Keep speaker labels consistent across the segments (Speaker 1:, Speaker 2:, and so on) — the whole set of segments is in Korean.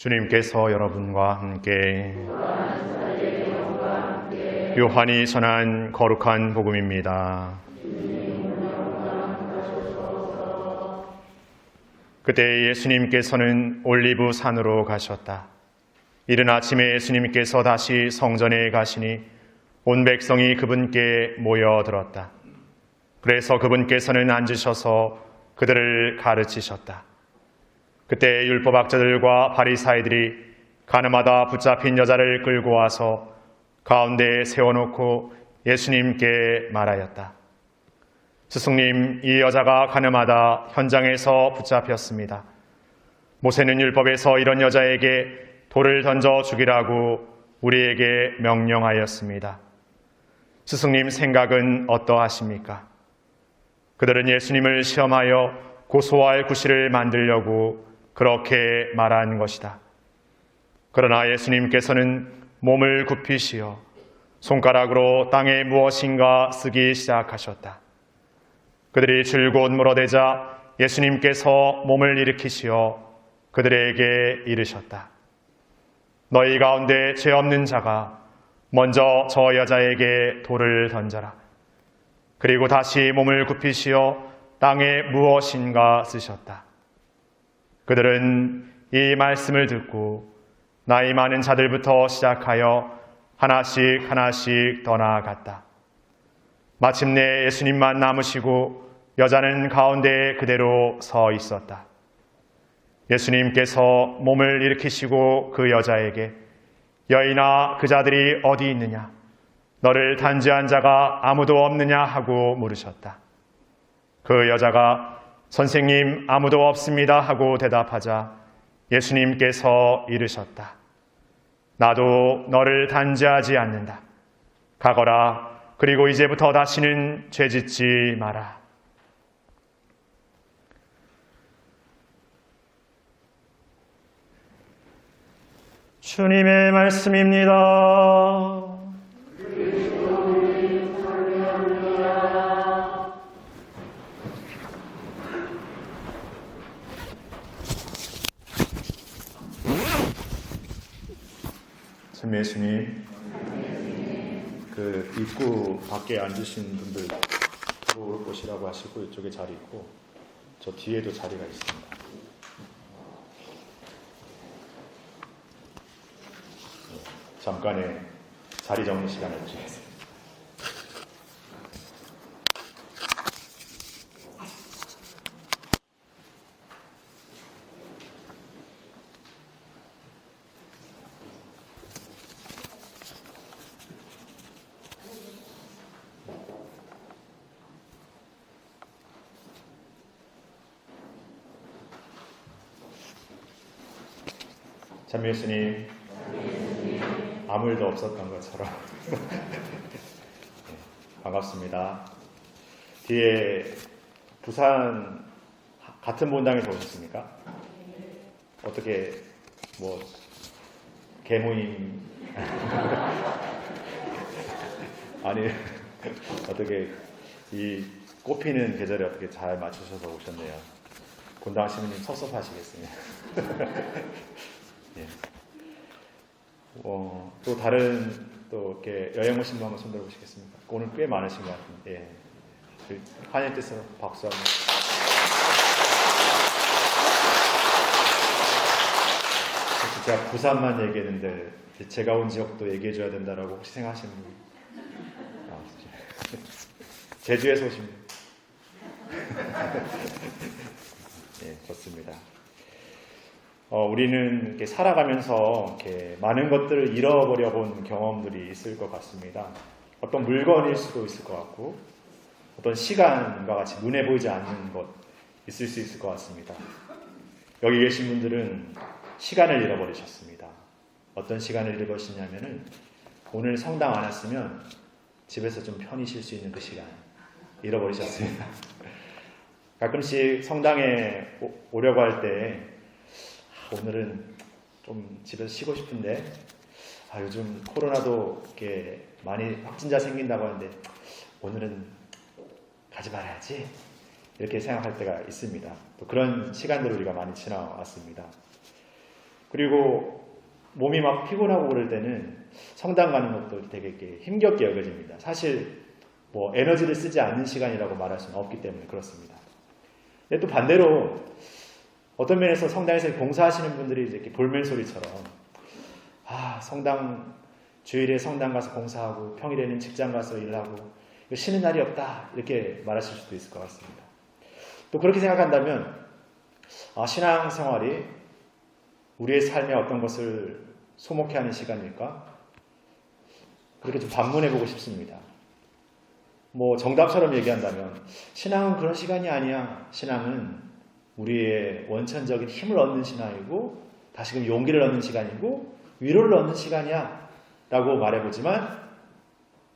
Speaker 1: 주님께서 여러분과 함께 요한이 전한 거룩한 복음입니다. 그때 예수님께서는 올리브 산으로 가셨다. 이른 아침에 예수님께서 다시 성전에 가시니 온 백성이 그분께 모여들었다. 그래서 그분께서는 앉으셔서 그들을 가르치셨다. 그때 율법학자들과 바리사이들이 가늠하다 붙잡힌 여자를 끌고 와서 가운데에 세워놓고 예수님께 말하였다. 스승님, 이 여자가 가늠하다 현장에서 붙잡혔습니다. 모세는 율법에서 이런 여자에게 돌을 던져 죽이라고 우리에게 명령하였습니다. 스승님 생각은 어떠하십니까? 그들은 예수님을 시험하여 고소할 구실을 만들려고 그렇게 말한 것이다. 그러나 예수님께서는 몸을 굽히시어 손가락으로 땅에 무엇인가 쓰기 시작하셨다. 그들이 줄곧 물어대자 예수님께서 몸을 일으키시어 그들에게 이르셨다. 너희 가운데 죄 없는 자가 먼저 저 여자에게 돌을 던져라. 그리고 다시 몸을 굽히시어 땅에 무엇인가 쓰셨다. 그들은 이 말씀을 듣고 나이 많은 자들부터 시작하여 하나씩 하나씩 더 나아갔다. 마침내 예수님만 남으시고 여자는 가운데에 그대로 서 있었다. 예수님께서 몸을 일으키시고 그 여자에게 여인아, 그 자들이 어디 있느냐? 너를 단죄한 자가 아무도 없느냐? 하고 물으셨다. 그 여자가 선생님, 아무도 없습니다 하고 대답하자 예수님께서 이르셨다. 나도 너를 단죄하지 않는다. 가거라. 그리고 이제부터 다시는 죄짓지 마라. 주님의 말씀입니다. 참 예수님, 그 입구 밖에 앉으신 분들 들어올 곳이라고 하시고 이쪽에 자리 있고 저 뒤에도 자리가 있습니다. 잠깐의 자리 정리 시간을 주시겠습니다. 참 예수님, 아무 일도 없었던 것처럼 반갑습니다. 뒤에 부산 같은 본당에서 오셨습니까? 어떻게 뭐 개모임 아니 어떻게 이 꽃피는 계절에 어떻게 잘 맞추셔서 오셨네요. 본당 시민님 섭섭하시겠습니다. 예. 또 다른 또 이렇게 여행 오신 분 한번 손 들어보시겠습니까? 오늘 꽤 많으신 것 같은데, 예. 환희의 뜻으로 박수 한번. 제가 부산만 얘기했는데 제가 온 지역도 얘기해줘야 된다라고 혹시 생각하시는 분? 제주에서 오신 분? 예, 좋습니다. 우리는 이렇게 살아가면서 이렇게 많은 것들을 잃어버려 본 경험들이 있을 것 같습니다. 어떤 물건일 수도 있을 것 같고, 어떤 시간과 같이 눈에 보이지 않는 것 있을 수 있을 것 같습니다. 여기 계신 분들은 시간을 잃어버리셨습니다. 어떤 시간을 잃어버리셨냐면은 오늘 성당 안 왔으면 집에서 좀 편히 쉴 수 있는 그 시간 잃어버리셨습니다. 가끔씩 성당에 오려고 할 때 오늘은 좀 집에서 쉬고 싶은데 요즘 코로나도 이렇게 많이 확진자 생긴다고 하는데 오늘은 가지 말아야지 이렇게 생각할 때가 있습니다. 또 그런 시간들을 우리가 많이 지나왔습니다. 그리고 몸이 막 피곤하고 그럴 때는 성당 가는 것도 되게 이렇게 힘겹게 여겨집니다. 사실 뭐 에너지를 쓰지 않는 시간이라고 말할 수는 없기 때문에 그렇습니다. 근데 또 반대로 어떤 면에서 성당에서 봉사하시는 분들이 이렇게 볼멘소리처럼 성당 주일에 성당 가서 봉사하고 평일에는 직장 가서 일하고 쉬는 날이 없다 이렇게 말하실 수도 있을 것 같습니다. 또 그렇게 생각한다면 신앙생활이 우리의 삶에 어떤 것을 소목해 하는 시간일까? 그렇게 좀 반문해보고 싶습니다. 뭐 정답처럼 얘기한다면 신앙은 그런 시간이 아니야. 신앙은 우리의 원천적인 힘을 얻는 시간이고 다시금 용기를 얻는 시간이고 위로를 얻는 시간이야 라고 말해보지만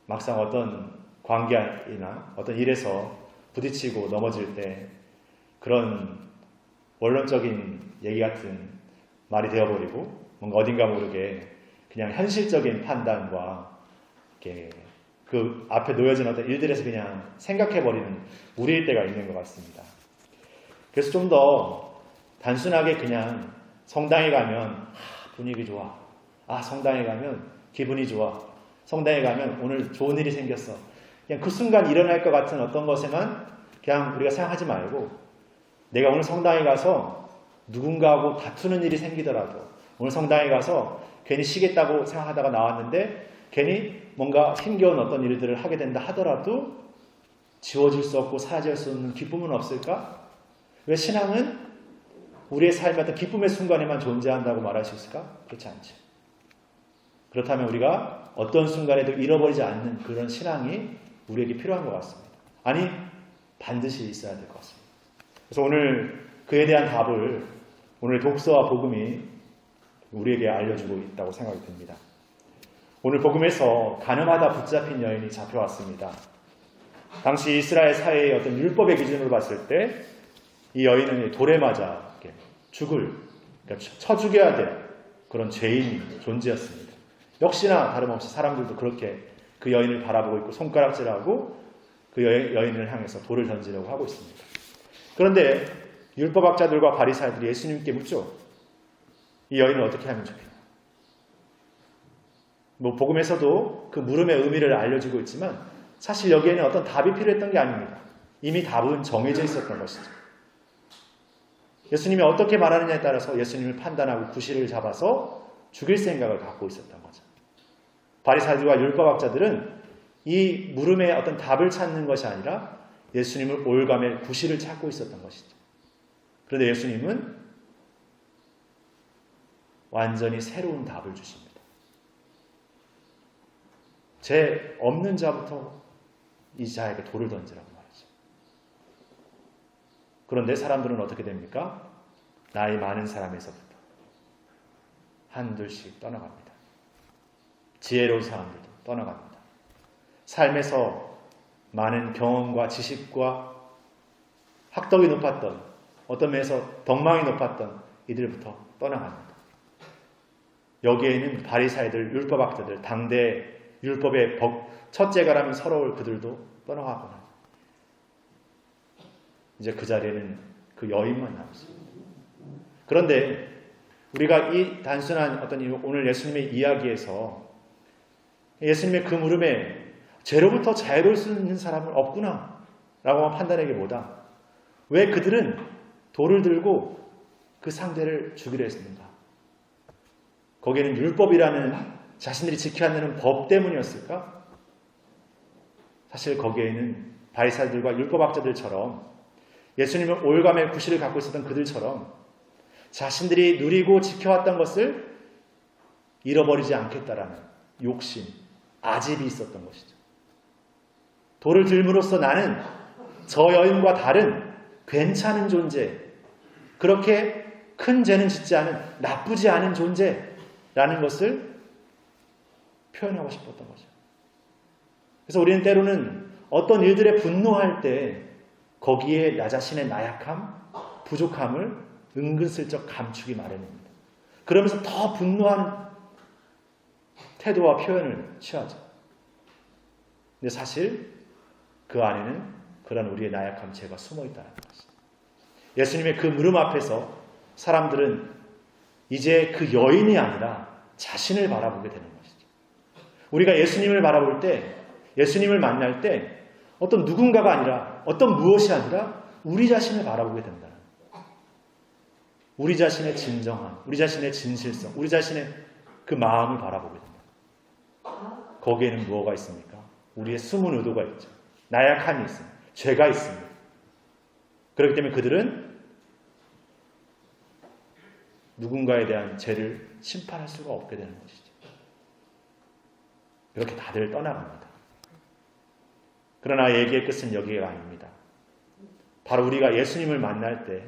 Speaker 1: 막상 어떤 관계나 어떤 일에서 부딪히고 넘어질 때 그런 원론적인 얘기 같은 말이 되어버리고 뭔가 어딘가 모르게 그냥 현실적인 판단과 이렇게 그 앞에 놓여진 어떤 일들에서 그냥 생각해버리는 우리일 때가 있는 것 같습니다. 그래서 좀 더 단순하게 그냥 성당에 가면 분위기 좋아. 성당에 가면 기분이 좋아. 성당에 가면 오늘 좋은 일이 생겼어. 그냥 그 순간 일어날 것 같은 어떤 것에만 그냥 우리가 생각하지 말고 내가 오늘 성당에 가서 누군가하고 다투는 일이 생기더라도 오늘 성당에 가서 괜히 쉬겠다고 생각하다가 나왔는데 괜히 뭔가 힘겨운 어떤 일들을 하게 된다 하더라도 지워질 수 없고 사라질 수 없는 기쁨은 없을까? 왜 신앙은 우리의 삶의 어떤 기쁨의 순간에만 존재한다고 말할 수 있을까? 그렇지 않죠. 그렇다면 우리가 어떤 순간에도 잃어버리지 않는 그런 신앙이 우리에게 필요한 것 같습니다. 아니, 반드시 있어야 될 것 같습니다. 그래서 오늘 그에 대한 답을 오늘 독서와 복음이 우리에게 알려주고 있다고 생각이 듭니다. 오늘 복음에서 가늠하다 붙잡힌 여인이 잡혀왔습니다. 당시 이스라엘 사회의 어떤 율법의 기준으로 봤을 때 이 여인은 돌에 맞아 그러니까 쳐 죽여야 될 그런 죄인이 존재였습니다. 역시나 다름없이 사람들도 그렇게 그 여인을 바라보고 있고 손가락질하고 그 여인을 향해서 돌을 던지려고 하고 있습니다. 그런데 율법학자들과 바리새인들이 예수님께 묻죠. 이 여인을 어떻게 하면 좋겠냐. 복음에서도 그 물음의 의미를 알려주고 있지만 사실 여기에는 어떤 답이 필요했던 게 아닙니다. 이미 답은 정해져 있었던 것이죠. 예수님이 어떻게 말하느냐에 따라서 예수님을 판단하고 구실을 잡아서 죽일 생각을 갖고 있었던 거죠. 바리새인들과 율법학자들은 이 물음의 어떤 답을 찾는 것이 아니라 예수님을 올가맬 구실을 찾고 있었던 것이죠. 그런데 예수님은 완전히 새로운 답을 주십니다. 죄 없는 자부터 이 자에게 돌을 던지라고 말하죠. 그런데 사람들은 어떻게 됩니까? 나이 많은 사람에서부터 한둘씩 떠나갑니다. 지혜로운 사람들도 떠나갑니다. 삶에서 많은 경험과 지식과 학덕이 높았던 어떤 면에서 덕망이 높았던 이들부터 떠나갑니다. 여기에는 바리새인들, 율법학자들, 당대 율법의 첫째가라면 서러울 그들도 떠나가거나 이제 그 자리에는 그 여인만 남았습니다. 그런데 우리가 이 단순한 어떤 오늘 예수님의 이야기에서 예수님의 그 물음에 죄로부터 자유로울 수 있는 사람은 없구나 라고 판단하기보다 왜 그들은 돌을 들고 그 상대를 죽이려 했습니까? 거기에는 율법이라는 자신들이 지켜야 하는 법 때문이었을까? 사실 거기에는 바리새인들과 율법학자들처럼 예수님을 올가맬 구실을 갖고 있었던 그들처럼 자신들이 누리고 지켜왔던 것을 잃어버리지 않겠다라는 욕심, 아집이 있었던 것이죠. 돌을 들므로써 나는 저 여인과 다른 괜찮은 존재, 그렇게 큰 죄는 짓지 않은 나쁘지 않은 존재라는 것을 표현하고 싶었던 거죠. 그래서 우리는 때로는 어떤 일들에 분노할 때 거기에 나 자신의 나약함, 부족함을 은근슬쩍 감추기 마련입니다. 그러면서 더 분노하는 태도와 표현을 취하죠. 근데 사실 그 안에는 그런 우리의 나약함, 죄가 숨어 있다는 것입니다. 예수님의 그 물음 앞에서 사람들은 이제 그 여인이 아니라 자신을 바라보게 되는 것이죠. 우리가 예수님을 바라볼 때, 예수님을 만날 때 어떤 누군가가 아니라, 어떤 무엇이 아니라 우리 자신을 바라보게 된다는 거예요. 우리 자신의 진정함, 우리 자신의 진실성, 우리 자신의 그 마음을 바라보게 된다. 거기에는 무엇가 있습니까? 우리의 숨은 의도가 있죠. 나약함이 있습니다. 죄가 있습니다. 그렇기 때문에 그들은 누군가에 대한 죄를 심판할 수가 없게 되는 것이죠. 이렇게 다들 떠나갑니다. 그러나 얘기의 끝은 여기가 아닙니다. 바로 우리가 예수님을 만날 때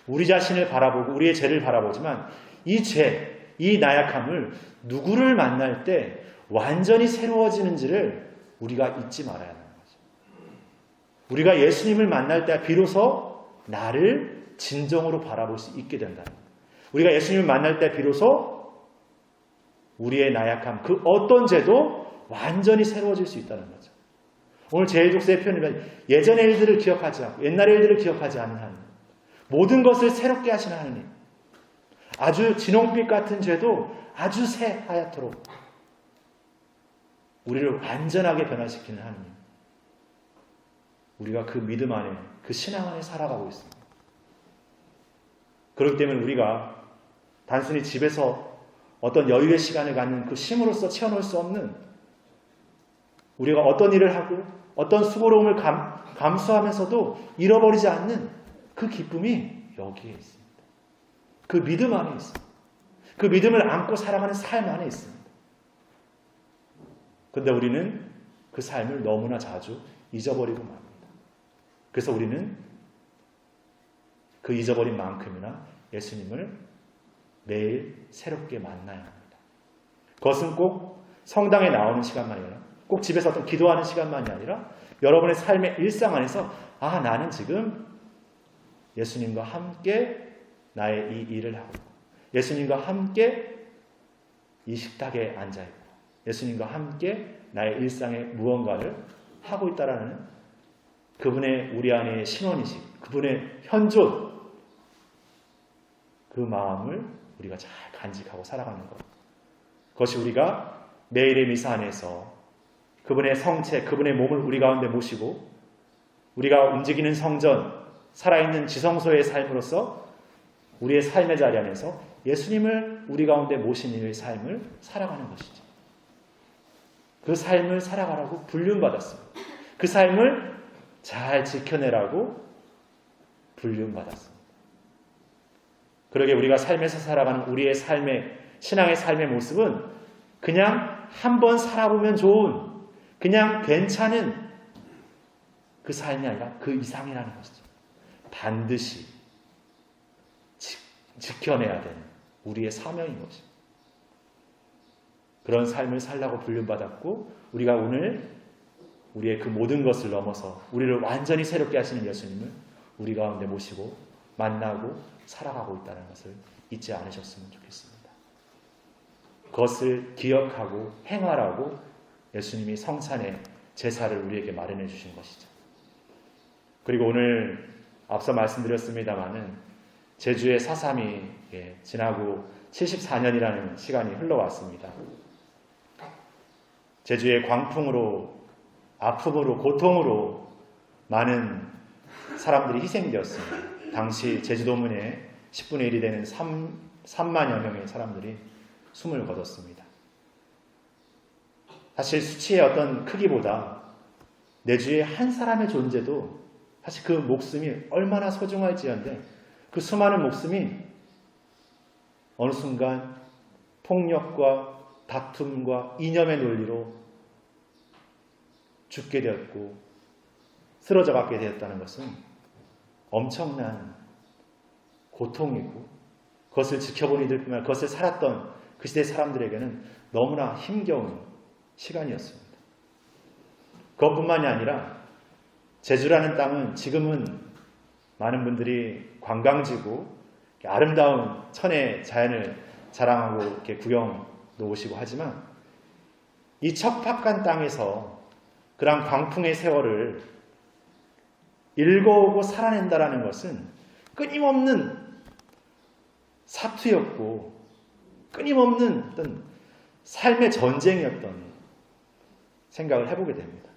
Speaker 1: 우리 자신을 바라보고 우리의 죄를 바라보지만 이 죄, 이 나약함을 누구를 만날 때 완전히 새로워지는지를 우리가 잊지 말아야 하는 거죠. 우리가 예수님을 만날 때 비로소 나를 진정으로 바라볼 수 있게 된다는 거예요. 우리가 예수님을 만날 때 비로소 우리의 나약함, 그 어떤 죄도 완전히 새로워질 수 있다는 거죠. 오늘 제1독서의 표현이면 예전의 일들을 기억하지 않고 옛날의 일들을 기억하지 않는 하나님, 모든 것을 새롭게 하시는 하나님, 아주 진홍빛 같은 죄도 아주 새하얗도록 우리를 완전하게 변화시키는 하나님, 우리가 그 믿음 안에, 그 신앙 안에 살아가고 있습니다. 그렇기 때문에 우리가 단순히 집에서 어떤 여유의 시간을 갖는 그 쉼으로써 채워놓을 수 없는, 우리가 어떤 일을 하고 어떤 수고로움을 감수하면서도 잃어버리지 않는 그 기쁨이 여기에 있습니다. 그 믿음 안에 있습니다. 그 믿음을 안고 살아가는 삶 안에 있습니다. 그런데 우리는 그 삶을 너무나 자주 잊어버리고 맙니다. 그래서 우리는 그 잊어버린 만큼이나 예수님을 매일 새롭게 만나야 합니다. 그것은 꼭 성당에 나오는 시간만이 아니라, 꼭 집에서 어떤 기도하는 시간만이 아니라 여러분의 삶의 일상 안에서 나는 지금 예수님과 함께 나의 이 일을 하고 있고, 예수님과 함께 이 식탁에 앉아있고, 예수님과 함께 나의 일상에 무언가를 하고 있다라는 그분의 우리 안의 신원이식, 그분의 현존, 그 마음을 우리가 잘 간직하고 살아가는 것. 그것이 우리가 매일의 미사 안에서 그분의 성체, 그분의 몸을 우리 가운데 모시고 우리가 움직이는 성전, 살아있는 지성소의 삶으로서 우리의 삶의 자리 안에서 예수님을 우리 가운데 모신 이의 삶을 살아가는 것이죠. 그 삶을 살아가라고 불륜받았습니다. 그 삶을 잘 지켜내라고 불륜받았습니다. 그러게 우리가 삶에서 살아가는 우리의 삶의, 신앙의 삶의 모습은 그냥 한번 살아보면 좋은, 그냥 괜찮은 그 삶이 아니라 그 이상이라는 것이죠. 반드시 지켜내야 되는 우리의 사명인 것입니다. 그런 삶을 살라고 불륜받았고, 우리가 오늘 우리의 그 모든 것을 넘어서 우리를 완전히 새롭게 하시는 예수님을 우리 가운데 모시고 만나고 살아가고 있다는 것을 잊지 않으셨으면 좋겠습니다. 그것을 기억하고 행하라고 예수님이 성찬의 제사를 우리에게 마련해 주신 것이죠. 그리고 오늘 앞서 말씀드렸습니다마는 제주의 4.3이 지나고 74년이라는 시간이 흘러왔습니다. 제주의 광풍으로, 아픔으로, 고통으로 많은 사람들이 희생되었습니다. 당시 제주도민의 10분의 1이 되는 3만여 명의 사람들이 숨을 거뒀습니다. 사실 수치의 어떤 크기보다 내주의 한 사람의 존재도 사실 그 목숨이 얼마나 소중할지언데, 그 수많은 목숨이 어느 순간 폭력과 다툼과 이념의 논리로 죽게 되었고 쓰러져 가게 되었다는 것은 엄청난 고통이고, 그것을 지켜본 이들뿐만 아니라 그것을 살았던 그 시대 사람들에게는 너무나 힘겨운 시간이었습니다. 그것뿐만이 아니라 제주라는 땅은 지금은 많은 분들이 관광지고 아름다운 천혜 자연을 자랑하고 이렇게 구경도 오시고 하지만, 이 척박한 땅에서 그런 광풍의 세월을 일궈오고 살아낸다라는 것은 끊임없는 사투였고 끊임없는 어떤 삶의 전쟁이었던 생각을 해보게 됩니다.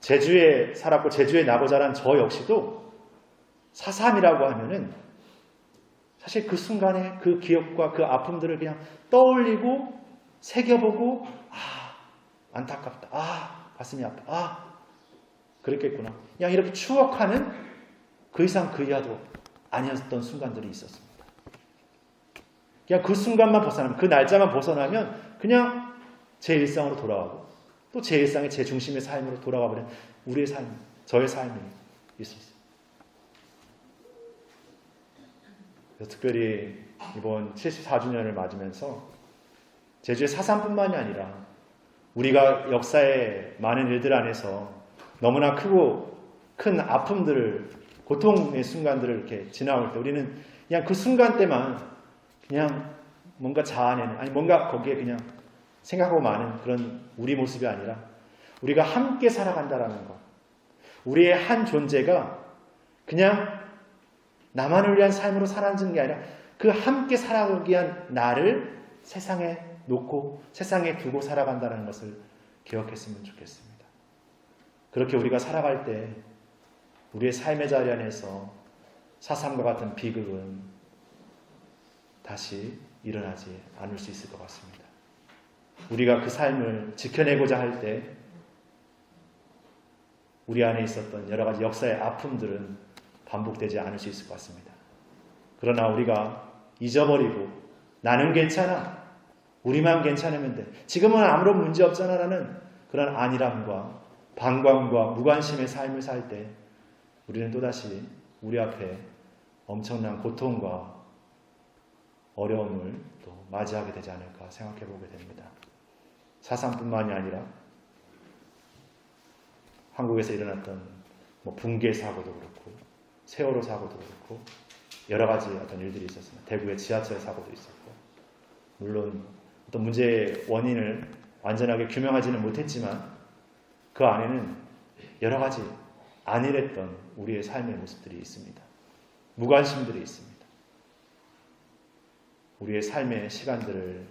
Speaker 1: 제주에 살았고 제주에 나고 자란 저 역시도 4.3이라고 하면은 사실 그 순간에 그 기억과 그 아픔들을 그냥 떠올리고 새겨보고 안타깝다. 가슴이 아파. 그랬겠구나. 그냥 이렇게 추억하는 그 이상 그 이하도 아니었던 순간들이 있었습니다. 그냥 그 순간만 벗어나면, 그 날짜만 벗어나면 그냥 제 일상으로 돌아가고 또 제 일상의 제 중심의 삶으로 돌아가버린 우리의 삶, 저의 삶이 있었어요. 그래서 특별히 이번 74주년을 맞으면서 제주의 4.3뿐만이 아니라 우리가 역사의 많은 일들 안에서 너무나 크고 큰 아픔들을, 고통의 순간들을 이렇게 지나올 때 우리는 그냥 그 순간 때만 그냥 뭔가 자아내는, 아니 뭔가 거기에 그냥 생각하고 마는 그런 우리 모습이 아니라 우리가 함께 살아간다라는 것, 우리의 한 존재가 그냥 나만을 위한 삶으로 사라지는 게 아니라 그 함께 살아가기 위한 나를 세상에 놓고 세상에 두고 살아간다는 것을 기억했으면 좋겠습니다. 그렇게 우리가 살아갈 때 우리의 삶의 자리 안에서 4.3과 같은 비극은 다시 일어나지 않을 수 있을 것 같습니다. 우리가 그 삶을 지켜내고자 할 때 우리 안에 있었던 여러 가지 역사의 아픔들은 반복되지 않을 수 있을 것 같습니다. 그러나 우리가 잊어버리고 나는 괜찮아, 우리만 괜찮으면 돼, 지금은 아무런 문제 없잖아 라는 그런 안일함과 방광과 무관심의 삶을 살 때 우리는 또다시 우리 앞에 엄청난 고통과 어려움을 또 맞이하게 되지 않을까 생각해 보게 됩니다. 4.3뿐만이 아니라 한국에서 일어났던 붕괴 사고도 그렇고 세월호 사고도 그렇고 여러 가지 어떤 일들이 있었습니다. 대구의 지하철 사고도 있었고, 물론 어떤 문제의 원인을 완전하게 규명하지는 못했지만 그 안에는 여러 가지 안일했던 우리의 삶의 모습들이 있습니다. 무관심들이 있습니다. 우리의 삶의 시간들을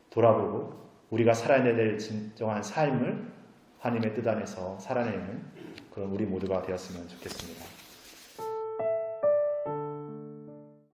Speaker 1: 돌아보고 우리가 살아내야 될 진정한 삶을 하나님의 뜻 안에서 살아내는 그런 우리 모두가 되었으면 좋겠습니다.